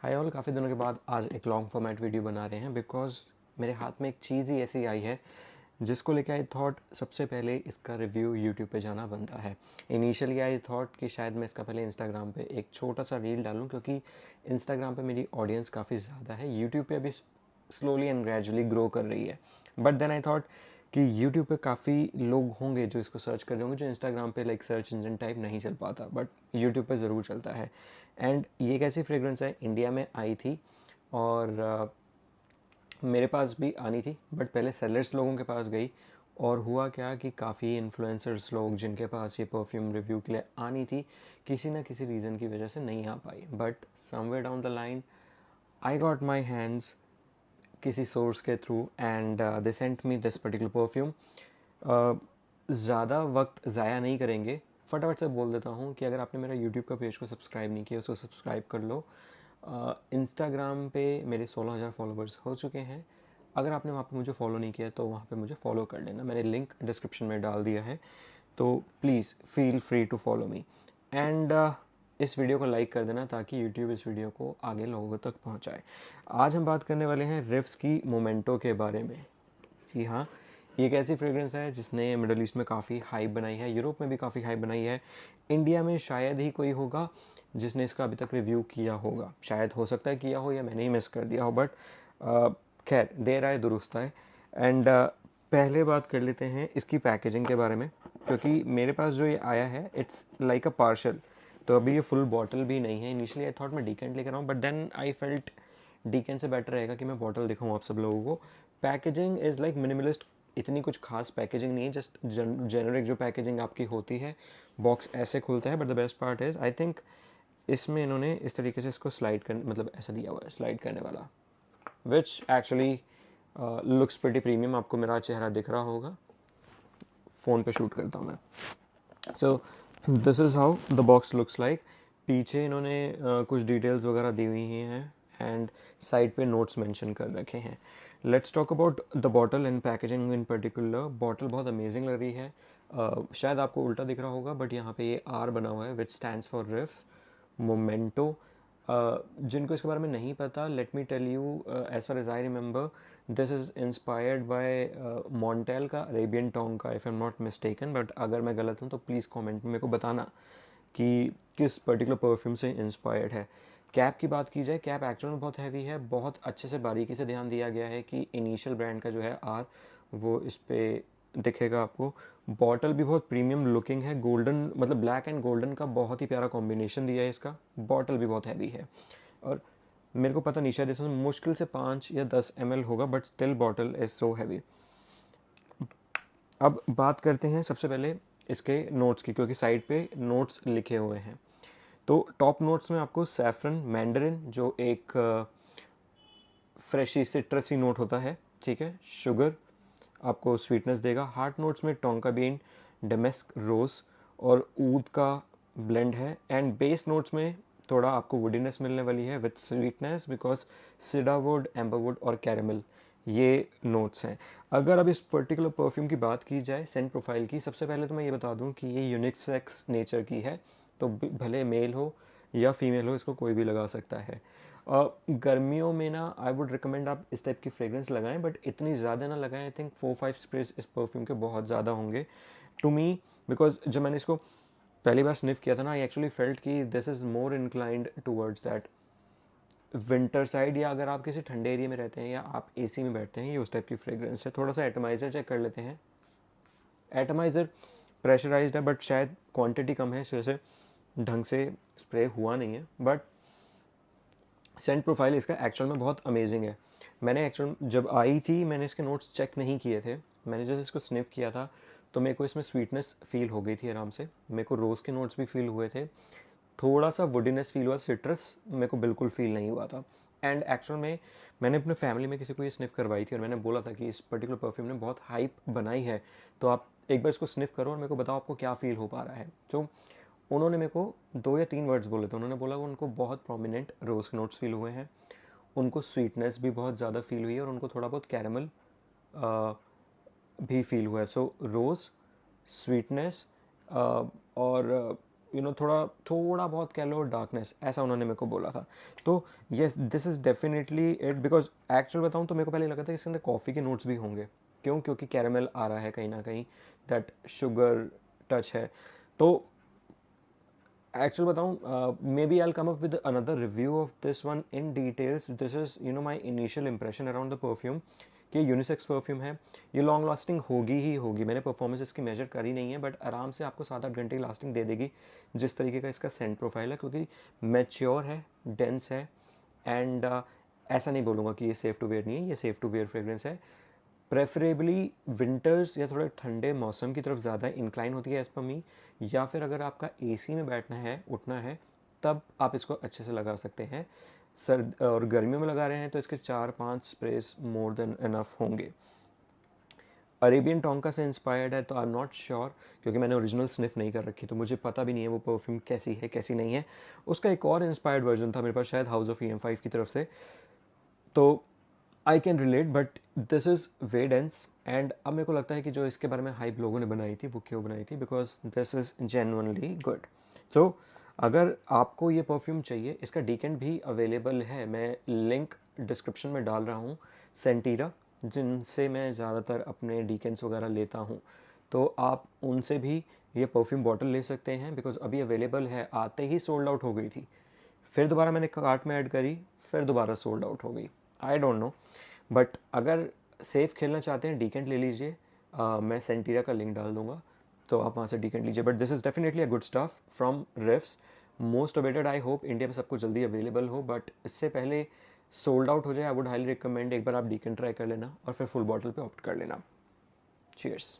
Hi all, काफ़ी दिनों के बाद आज एक लॉन्ग फॉर्मेट वीडियो बना रहे हैं बिकॉज मेरे हाथ में एक चीज़ ही ऐसी आई है जिसको लेकर आई थॉट सबसे पहले इसका रिव्यू यूट्यूब पे जाना बनता है। इनिशियली आई थॉट कि शायद मैं इसका पहले इंस्टाग्राम पे एक छोटा सा रील डालूं, क्योंकि इंस्टाग्राम पे मेरी ऑडियंस काफ़ी ज़्यादा है, यूट्यूब पे अभी स्लोली एंड ग्रेजुअली ग्रो कर रही है। बट देन आई थॉट कि यूट्यूब पे काफ़ी लोग होंगे जो इसको सर्च कर रहे होंगे, जो इंस्टाग्राम पे लाइक सर्च इंजन टाइप नहीं चल पाता, बट यूट्यूब पे ज़रूर चलता है। एंड ये एक ऐसी फ्रेगरेंस है, इंडिया में आई थी और मेरे पास भी आनी थी, बट पहले सेलर्स लोगों के पास गई और हुआ क्या कि काफ़ी इन्फ्लुएंसर्स लोग जिनके पास ये परफ्यूम रिव्यू के लिए आनी थी, किसी ना किसी रीज़न की वजह से नहीं आ पाई। But somewhere down the line I got my hands किसी सोर्स के through and they sent me this particular perfume. ज़्यादा वक्त ज़ाया नहीं करेंगे, फटाफट से बोल देता हूँ कि अगर आपने मेरा यूट्यूब का पेज को सब्सक्राइब नहीं किया उसको सब्सक्राइब कर लो। इंस्टाग्राम पे मेरे 16,000 फॉलोवर्स हो चुके हैं। अगर आपने वहाँ पे मुझे फॉलो नहीं किया तो वहाँ पे मुझे फॉलो कर लेना, मैंने लिंक डिस्क्रिप्शन में डाल दिया है, तो please feel free to follow me. And इस वीडियो को लाइक कर देना ताकि यूट्यूब इस वीडियो को आगे लोगों तक पहुँचाए। आज हम बात करने वाले हैं रिफ्स की मोमेंटो के बारे में। जी हाँ, ये एक ऐसी फ्रेग्रेंस है जिसने मिडल ईस्ट में काफ़ी हाइप बनाई है, यूरोप में भी काफ़ी हाइप बनाई है, इंडिया में शायद ही कोई होगा जिसने इसका अभी तक रिव्यू किया होगा। शायद हो सकता है किया हो या मैंने ही मिस कर दिया हो, बट खैर देर आए दुरुस्त आए। एंड पहले बात कर लेते हैं इसकी पैकेजिंग के बारे में, क्योंकि मेरे पास जो ये आया है इट्स लाइक अ पार्शल, तो अभी ये फुल बॉटल भी नहीं है। इनिशियली आई थॉट मैं डीकेंट लेकर आऊँ, बट देन आई फेल्ट डीकेंट से बेटर रहेगा कि मैं बॉटल दिखाऊँ आप सब लोगों को। पैकेजिंग इज़ लाइक मिनिमलिस्ट, इतनी कुछ खास पैकेजिंग नहीं है, जस्ट जेनरिक जो पैकेजिंग आपकी होती है, बॉक्स ऐसे खुलता है। But the best part is I think इसमें इन्होंने इस तरीके से इसको स्लाइड कर, मतलब ऐसा दिया हुआ है स्लाइड करने वाला, which actually looks pretty premium. आपको मेरा चेहरा दिख रहा होगा, फ़ोन पे शूट करता हूँ मैं। So this is how the box looks like. पीछे इन्होंने कुछ डिटेल्स वगैरह दी हुई हैं एंड साइड पे नोट्स मेंशन कर रखे हैं। Let's talk about the bottle and packaging in particular. Bottle बहुत अमेजिंग लग रही है। शायद आपको उल्टा दिख रहा होगा, बट यहाँ पे ये आर बना हुआ है which stands for riffs momento. जिनको इसके बारे में नहीं पता, let me tell you, as far as I remember, this is inspired by Montale का अरेबियन टोंग का, if I am not mistaken. But अगर मैं गलत हूँ तो प्लीज़ कमेंट में मेरे को बताना कि किस पर्टिकुलर परफ्यूम से इंस्पायर्ड है। कैप की बात की जाए, कैप एक्चुअल में बहुत हैवी है, बहुत अच्छे से बारीकी से ध्यान दिया गया है कि इनिशियल ब्रांड का जो है आर वो इस पर दिखेगा आपको। बॉटल भी बहुत प्रीमियम लुकिंग है, गोल्डन मतलब ब्लैक एंड गोल्डन का बहुत ही प्यारा कॉम्बिनेशन दिया है इसका। बॉटल भी बहुत हैवी है और मेरे को पता नहीं, शायद इसमें मुश्किल से 5 या 10 ml होगा, but still bottle is so heavy. अब बात करते हैं सबसे पहले इसके नोट्स की, क्योंकि साइड पे नोट्स लिखे हुए हैं। तो टॉप नोट्स में आपको सैफरन, मैंडरिन जो एक फ्रेशी सिट्रसी नोट होता है, ठीक है, शुगर आपको स्वीटनेस देगा। हार्ट नोट्स में टोंका बीन, डमेस्क रोज और ऊद का ब्लेंड है। एंड बेस नोट्स में थोड़ा आपको वुडीनेस मिलने वाली है विथ स्वीटनेस, बिकॉज सीडावुड, एम्बरवुड और कैरेमल ये नोट्स हैं। अगर अब इस पर्टिकुलर परफ्यूम की बात की जाए सेंट प्रोफाइल की, सबसे पहले तो मैं ये बता दूं कि ये यूनिसेक्स नेचर की है, तो भले मेल हो या फीमेल हो, इसको कोई भी लगा सकता है। गर्मियों में ना आई वुड रिकमेंड आप इस टाइप की फ्रेग्रेंस लगाएं, बट इतनी ज़्यादा ना लगाएं। आई थिंक 4-5 स्प्रेज इस परफ्यूम के बहुत ज़्यादा होंगे टू मी, बिकॉज जब मैंने इसको पहली बार स्निफ किया था ना, आई एक्चुअली फेल्ट कि this is more inclined towards that winter side, या अगर आप किसी ठंडे एरिया में रहते हैं या आप एसी में बैठते हैं, ये उस टाइप की फ्रेग्रेंस है। थोड़ा सा एटमाइज़र चेक कर लेते हैं। एटमाइज़र प्रेशराइज्ड है, बट शायद क्वांटिटी कम है, इस वजह से ढंग से स्प्रे हुआ नहीं है। बट सेंट प्रोफाइल इसका एक्चुअल में बहुत अमेजिंग है। मैंने एक्चुअल जब आई थी मैंने इसके नोट्स चेक नहीं किए थे, मैंने जैसे इसको स्निफ किया था तो मेरे को इसमें स्वीटनेस फील हो गई थी आराम से। मेरे को रोज़ के नोट्स भी फील हुए थे, थोड़ा सा वुडीनेस फील हुआ, सिट्रस मेरे को बिल्कुल फील नहीं हुआ था। एंड एक्चुअल में मैंने अपने फैमिली में किसी को ये स्निफ करवाई थी और मैंने बोला था कि इस पर्टिकुलर परफ्यूम ने बहुत हाइप बनाई है, तो आप एक बार इसको स्निफ करो और मेरे को बताओ आपको क्या फील हो पा रहा है। तो उन्होंने मेरे को 2 या 3 वर्ड्स बोले थे। उन्होंने बोला उनको बहुत प्रोमिनेंट रोज़ के नोट्स फील हुए हैं, उनको स्वीटनेस भी बहुत ज़्यादा फील हुई है और उनको थोड़ा बहुत कैरमल भी फील हुआ है। सो रोज़, स्वीटनेस और थोड़ा बहुत कह लो डार्कनेस, ऐसा उन्होंने मेरे को बोला था। तो yes, this is definitely it, because actual बताऊँ तो मेरे को पहले लगा था कि इसके अंदर कॉफ़ी के नोट्स भी होंगे। क्यों? क्योंकि कैरेमल आ रहा है कहीं ना कहीं, दैट शुगर टच है। तो एक्चुअल बताऊँ, maybe I come up with another review of this one in details. This is my initial impression around the perfume, कि यूनिसेक्स परफ्यूम है, ये लॉन्ग लास्टिंग होगी ही होगी। मैंने परफॉर्मेंस इसकी मेजर करी नहीं है, बट आराम से आपको 7-8 घंटे की लास्टिंग दे देगी, जिस तरीके का इसका सेंट प्रोफाइल है, क्योंकि मैच्योर है, डेंस है, एंड ऐसा नहीं बोलूँगा कि ये सेफ़ टू वेयर नहीं है, ये सेफ़ टू वेयर फ्रेग्रेंस है। प्रेफरेबली विंटर्स या थोड़े ठंडे मौसम की तरफ ज़्यादा इंक्लाइन होती है एज पर मी, या फिर अगर आपका एसी में बैठना है, उठना है, तब आप इसको अच्छे से लगा सकते हैं। सर्द और गर्मियों में लगा रहे हैं तो इसके 4-5 स्प्रेस मोर देन इनफ होंगे। अरेबियन टोंका से इंस्पायर्ड है तो आई एम नॉट श्योर, क्योंकि मैंने ओरिजिनल स्निफ नहीं कर रखी, तो मुझे पता भी नहीं है वो परफ्यूम कैसी है कैसी नहीं है। उसका एक और इंस्पायर्ड वर्जन था मेरे पास, शायद हाउस ऑफ EM5 की तरफ से, तो I can relate, but this is way dense. And अब मेरे को लगता है कि जो इसके बारे में हाइप लोगों ने बनाई थी, वो क्यों बनाई थी, because this is genuinely good. तो अगर आपको ये परफ्यूम चाहिए, इसका डीकेंट भी अवेलेबल है, मैं लिंक डिस्क्रिप्शन में डाल रहा हूँ। सेंटीरा, जिनसे मैं ज़्यादातर अपने डीकेंट्स वगैरह लेता हूँ, तो आप उनसे भी ये परफ्यूम बॉटल ले सकते हैं, बिकॉज अभी अवेलेबल है, आते ही सोल्ड आउट हो गई थी। फिर दोबारा मैंने कार्ट में ऐड करी, फिर दोबारा सोल्ड आउट हो गई। आई डोंट नो, बट अगर सेफ़ खेलना चाहते हैं, डीकेंट ले लीजिए। मैं सेंटीरा का लिंक डाल दूंगा, तो आप वहाँ से डीकेंट लीजिए। But this is definitely a good stuff from riffs, most awaited. I hope India में सबको जल्दी अवेलेबल हो, बट इससे पहले सोल्ड आउट हो जाए, आई वुड हाईली रिकमेंड एक बार आप डीकेंट ट्राई कर लेना और फिर फुल बॉटल पे ऑप्ट कर लेना। चीयर्स।